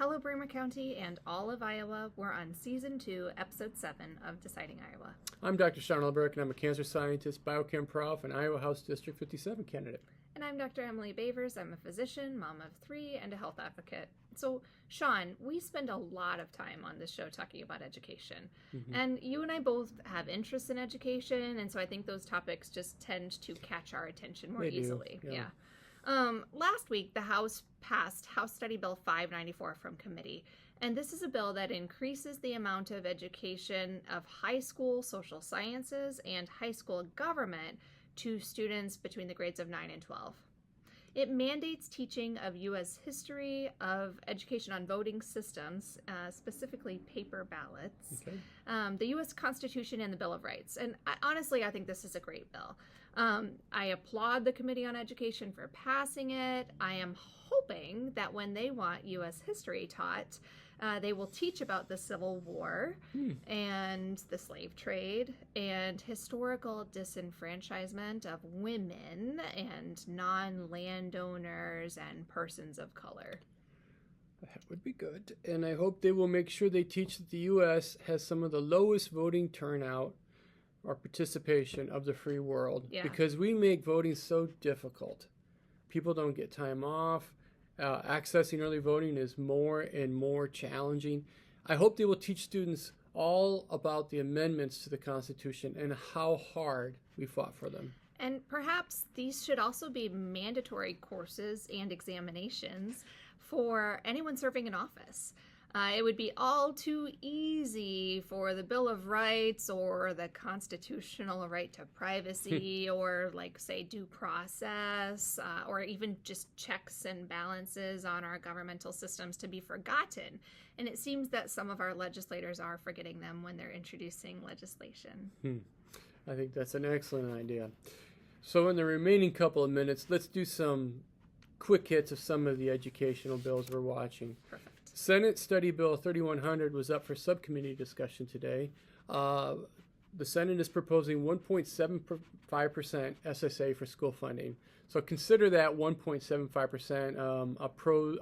Hello, Bremer County and all of Iowa. We're on Season 2, Episode 7 of Deciding Iowa. I'm Dr. Sean Elberg, and I'm a cancer scientist, biochem prof, and Iowa House District 57 candidate. And I'm Dr. Emily Bavers. I'm a physician, mom of 3, and a health advocate. So, Sean, we spend a lot of time on this show talking about education. And you and I both have interests in education, and so I think those topics just tend to catch our attention more easily. Yeah. Last week, the House passed House Study Bill 594 from committee, and this is a bill that increases the amount of education of high school social sciences and high school government to students between the grades of 9 and 12. It mandates teaching of U.S. history, of education on voting systems, specifically paper ballots, the U.S. Constitution, and the Bill of Rights. And honestly, I think this is a great bill. I applaud the Committee on Education for passing it. I am hoping that when they want U.S. history taught, they will teach about the Civil War and the slave trade and historical disenfranchisement of women and non-landowners and persons of color. That would be good. And I hope they will make sure they teach that the U.S. has some of the lowest voting turnout or participation of the free world because we make voting so difficult. People don't get time off. Accessing early voting is more and more challenging. I hope they will teach students all about the amendments to the Constitution and how hard we fought for them. And perhaps these should also be mandatory courses and examinations for anyone serving in office. It would be all too easy for the Bill of Rights or the constitutional right to privacy or, like, say, due process or even just checks and balances on our governmental systems to be forgotten. And it seems that some of our legislators are forgetting them when they're introducing legislation. I think that's an excellent idea. So in the remaining couple of minutes, let's do some quick hits of some of the educational bills we're watching. Perfect. Senate Study Bill 3100 was up for subcommittee discussion today. The Senate is proposing 1.75% SSA for school funding. So consider that 1.75% a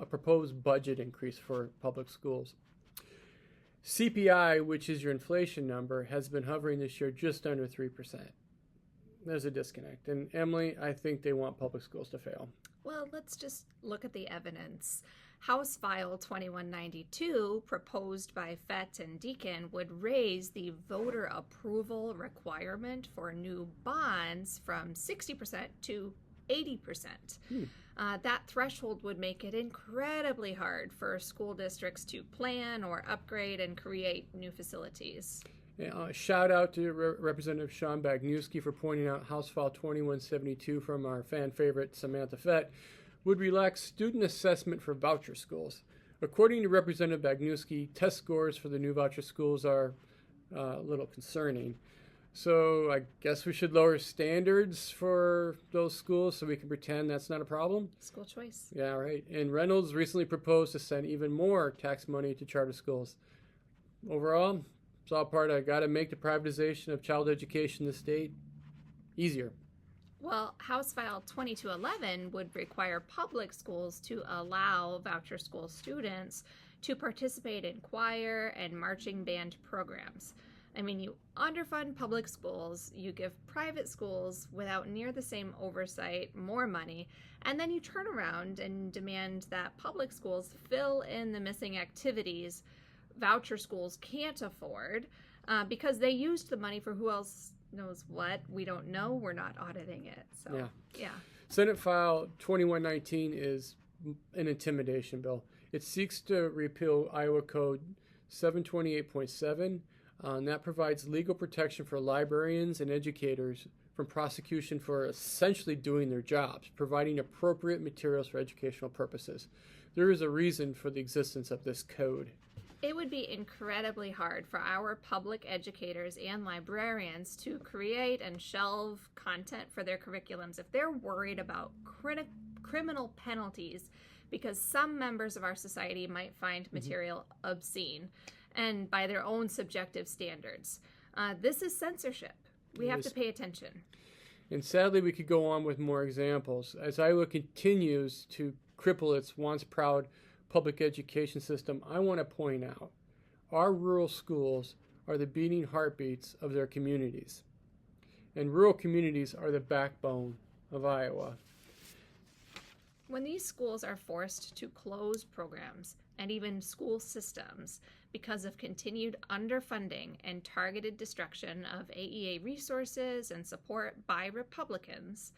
proposed budget increase for public schools. CPI, which is your inflation number, has been hovering this year just under 3%. There's a disconnect. And Emily, I think they want public schools to fail. Well, let's just look at the evidence. House File 2192, proposed by Fett and Deakin, would raise the voter approval requirement for new bonds from 60% to 80%. That threshold would make it incredibly hard for school districts to plan or upgrade and create new facilities. Shout out to Representative Sean Bagniewski for pointing out House File 2172 from our fan favorite Samantha Fett would relax student assessment for voucher schools. According to Representative Bagniewski, test scores for the new voucher schools are a little concerning. So I guess we should lower standards for those schools so we can pretend that's not a problem. School choice. Yeah, right. And Reynolds recently proposed to send even more tax money to charter schools. Overall, it's all part of got to make the privatization of child education in the state easier. Well, House File 2211 would require public schools to allow voucher school students to participate in choir and marching band programs. I mean, you underfund public schools, you give private schools without near the same oversight more money, and then you turn around and demand that public schools fill in the missing activities voucher schools can't afford because they used the money for who else knows what. We don't know. We're not auditing it. So, yeah. Senate File 2119 is an intimidation bill. It seeks to repeal Iowa Code 728.7, and that provides legal protection for librarians and educators from prosecution for essentially doing their jobs, providing appropriate materials for educational purposes. There is a reason for the existence of this code. It would be incredibly hard for our public educators and librarians to create and shelve content for their curriculums if they're worried about criminal penalties because some members of our society might find material obscene and by their own subjective standards. This is censorship. We have to pay attention. And sadly, we could go on with more examples. As Iowa continues to cripple its once proud public education system, I want to point out our rural schools are the beating heartbeats of their communities. And rural communities are the backbone of Iowa. When these schools are forced to close programs and even school systems because of continued underfunding and targeted destruction of AEA resources and support by Republicans,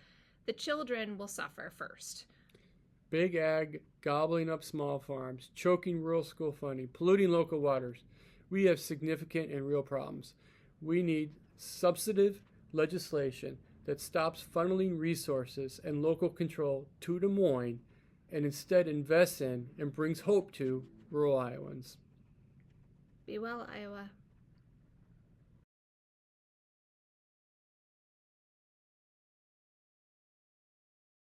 the children will suffer first. Big ag gobbling up small farms, choking rural school funding, polluting local waters. We have significant and real problems. We need substantive legislation that stops funneling resources and local control to Des Moines and instead invests in and brings hope to rural Iowans. Be well, Iowa.